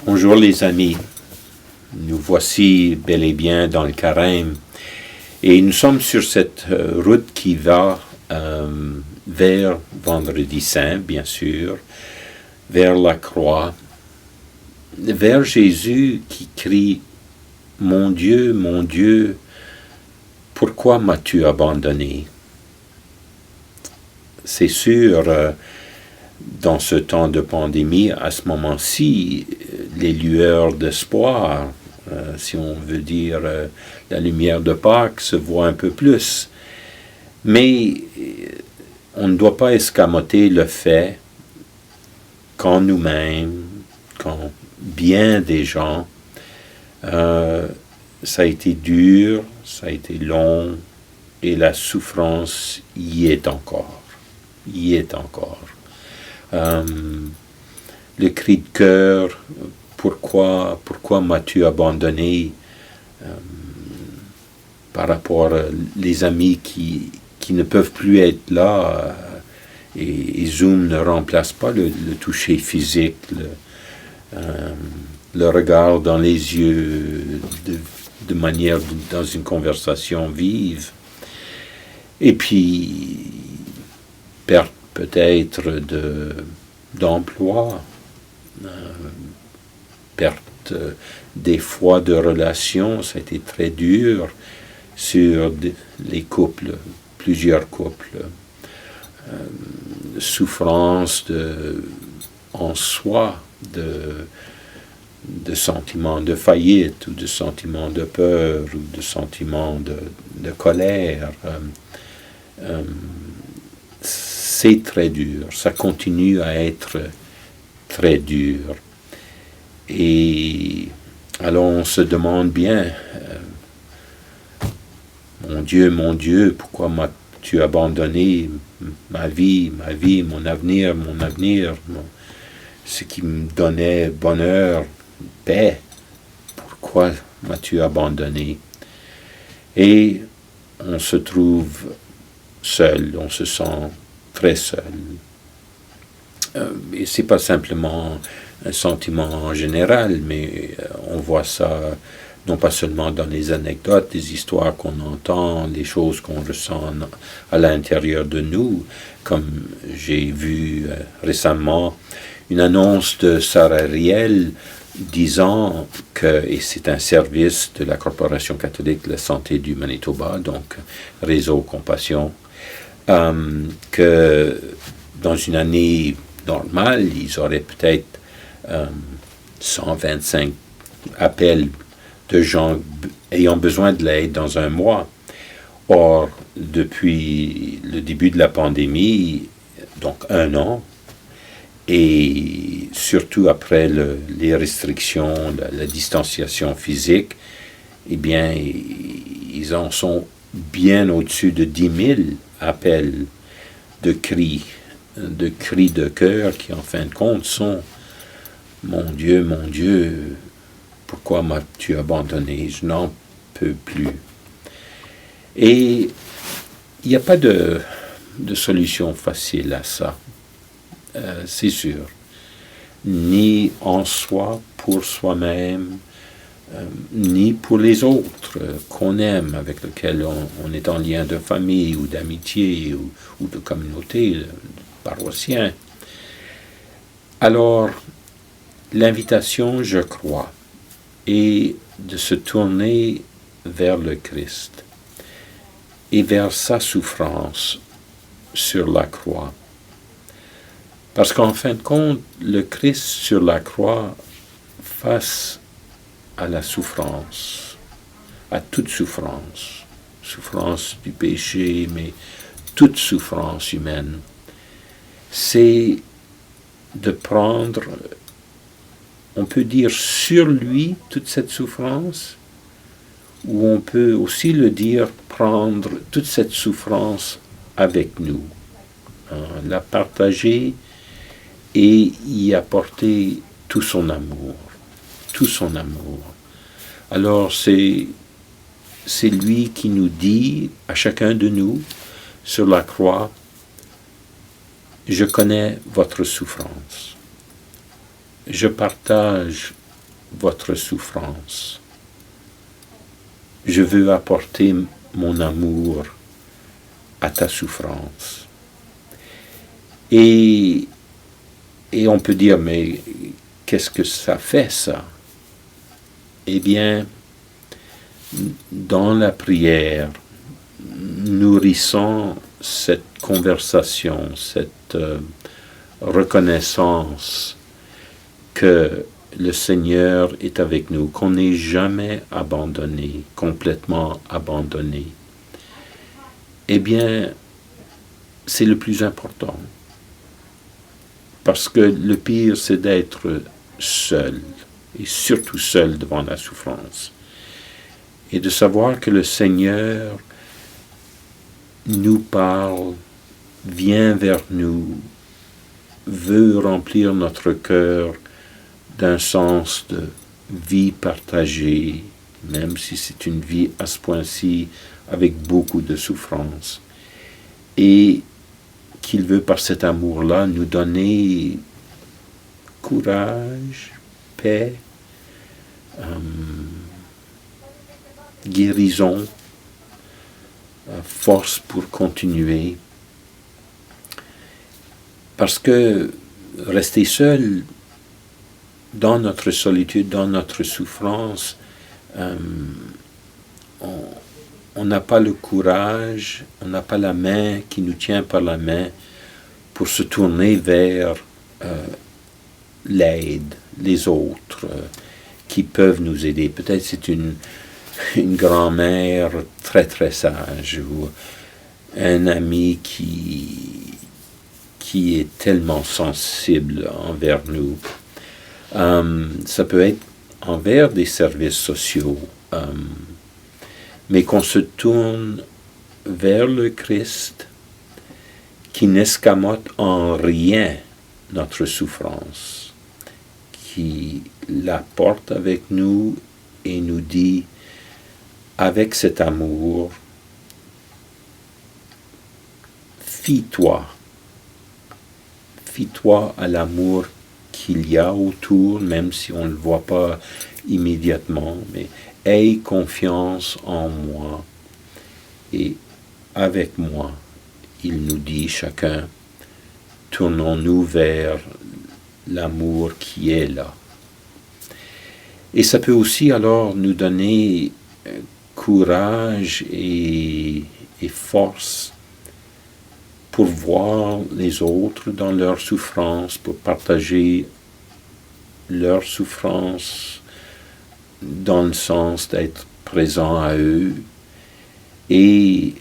Bonjour les amis, nous voici bel et bien dans le Carême et nous sommes sur cette route qui va vers Vendredi Saint, bien sûr, vers la croix, vers Jésus qui crie « Mon Dieu, pourquoi m'as-tu abandonné ?» C'est sûr, dans ce temps de pandémie, à ce moment-ci, les lueurs d'espoir, si on veut dire la lumière de Pâques, se voit un peu plus. Mais on ne doit pas escamoter le fait qu'en nous-mêmes, qu'en bien des gens, ça a été dur, ça a été long, et la souffrance y est encore. Le cri de cœur, pourquoi m'as-tu abandonné, par rapport les amis qui ne peuvent plus être là, et Zoom ne remplace pas le toucher physique, le regard dans les yeux, de manière dans une conversation vive, et puis perte peut-être d'emploi, perte des fois de relations, ça a été très dur sur les couples, plusieurs couples, souffrance en soi, de sentiments de faillite, ou de sentiments de peur, ou de sentiments de colère. C'est très dur, ça continue à être très dur. Et alors on se demande bien, mon Dieu, pourquoi m'as-tu abandonné ma vie, mon avenir, ce qui me donnait bonheur, paix, pourquoi m'as-tu abandonné? Et on se trouve seul, on se sent très seul. Et c'est pas simplement un sentiment en général, mais on voit ça non pas seulement dans les anecdotes, les histoires qu'on entend, les choses qu'on ressent à l'intérieur de nous, comme j'ai vu récemment une annonce de Sarah Riel disant que, et c'est un service de la Corporation catholique de la santé du Manitoba, donc Réseau Compassion, que dans une année normale, ils auraient peut-être 125 appels de gens ayant besoin de l'aide dans un mois. Or, depuis le début de la pandémie, donc 1 an, et surtout après les restrictions, la distanciation physique, eh bien, ils en sont bien au-dessus de 10 000 appels de cris de cœur qui, en fin de compte, sont « Mon Dieu, pourquoi m'as-tu abandonné? Je n'en peux plus. » Et il n'y a pas de solution facile à ça, c'est sûr. Ni en soi, pour soi-même, ni pour les autres qu'on aime, avec lesquels on est en lien de famille ou d'amitié ou de communauté, de paroissien. Alors, l'invitation, je crois, est de se tourner vers le Christ et vers sa souffrance sur la croix. Parce qu'en fin de compte, le Christ sur la croix, face à la souffrance, à toute souffrance, souffrance du péché, mais toute souffrance humaine, c'est de prendre, on peut dire sur lui toute cette souffrance, ou on peut aussi le dire prendre toute cette souffrance avec nous, la partager et y apporter tout son amour. Alors c'est lui qui nous dit à chacun de nous sur la croix, je connais votre souffrance. Je partage votre souffrance. Je veux apporter mon amour à ta souffrance. Et on peut dire, mais qu'est-ce que ça fait, ça? Eh bien, dans la prière, nourrissant cette conversation, cette reconnaissance que le Seigneur est avec nous, qu'on n'est jamais abandonné, complètement abandonné, eh bien, c'est le plus important. Parce que le pire, c'est d'être seul, et surtout seul devant la souffrance. Et de savoir que le Seigneur nous parle, vient vers nous, veut remplir notre cœur d'un sens de vie partagée, même si c'est une vie à ce point-ci avec beaucoup de souffrance. Et qu'il veut par cet amour-là nous donner courage, paix, guérison, force pour continuer. Parce que rester seul dans notre solitude, dans notre souffrance, on n'a pas le courage, on n'a pas la main qui nous tient par la main pour se tourner vers l'aide, les autres qui peuvent nous aider. Peut-être c'est une grand-mère très très sage ou un ami qui est tellement sensible envers nous. Ça peut être envers des services sociaux, mais qu'on se tourne vers le Christ qui n'escamote en rien notre souffrance, qui la porte avec nous et nous dit, avec cet amour, fie-toi à l'amour qu'il y a autour, même si on ne le voit pas immédiatement, mais aie confiance en moi et avec moi. Il nous dit chacun, tournons-nous vers l'amour qui est là. Et ça peut aussi alors nous donner courage et force pour voir les autres dans leur souffrance, pour partager leur souffrance dans le sens d'être présent à eux et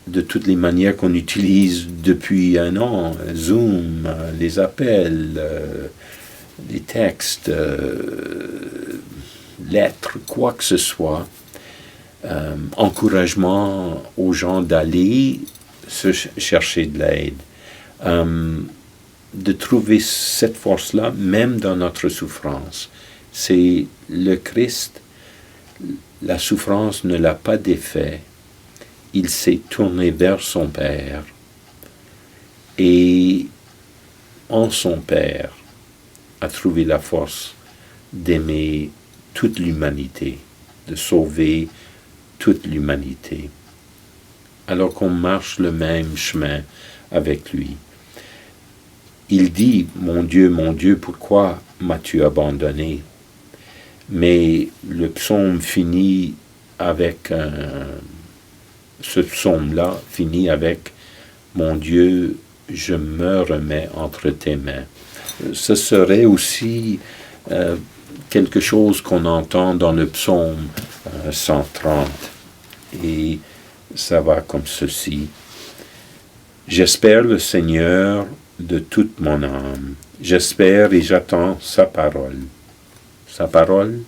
de toutes les manières qu'on utilise depuis un an, Zoom, les appels, les textes, lettres, quoi que ce soit, encouragement aux gens d'aller se chercher de l'aide, de trouver cette force-là même dans notre souffrance. C'est le Christ, la souffrance ne l'a pas défait, il s'est tourné vers son Père et en son Père a trouvé la force d'aimer toute l'humanité, de sauver toute l'humanité, alors qu'on marche le même chemin avec lui. Il dit, mon Dieu, pourquoi m'as-tu abandonné? Mais le psaume finit avec ce psaume-là finit avec mon Dieu, je me remets entre tes mains. Ce serait aussi quelque chose qu'on entend dans le psaume 130. Et ça va comme ceci. J'espère le Seigneur de toute mon âme. J'espère et j'attends sa parole. Sa parole,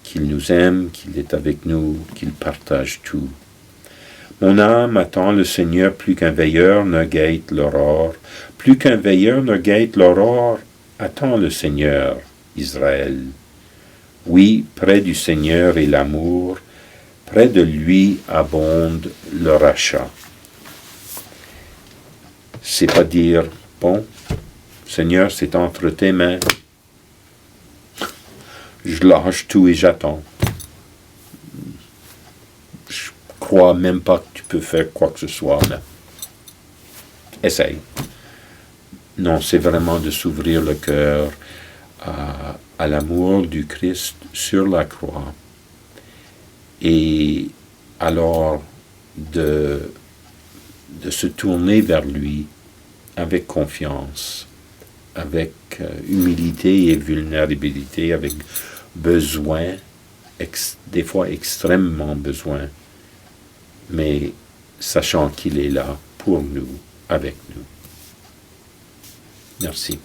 qu'il nous aime, qu'il est avec nous, qu'il partage tout. Mon âme attend le Seigneur plus qu'un veilleur ne guette l'aurore. Plus qu'un veilleur ne guette l'aurore, attend le Seigneur, Israël. Oui, près du Seigneur est l'amour, près de lui abonde le rachat. C'est pas dire, bon, Seigneur, c'est entre tes mains. je lâche tout et j'attends. Je crois même pas que tu peux faire quoi que ce soit, mais essaye. Non, c'est vraiment de s'ouvrir le cœur à l'amour du Christ sur la croix. Et alors de se tourner vers lui avec confiance, avec humilité et vulnérabilité, avec besoin, des fois extrêmement besoin, mais sachant qu'il est là pour nous, avec nous. Merci.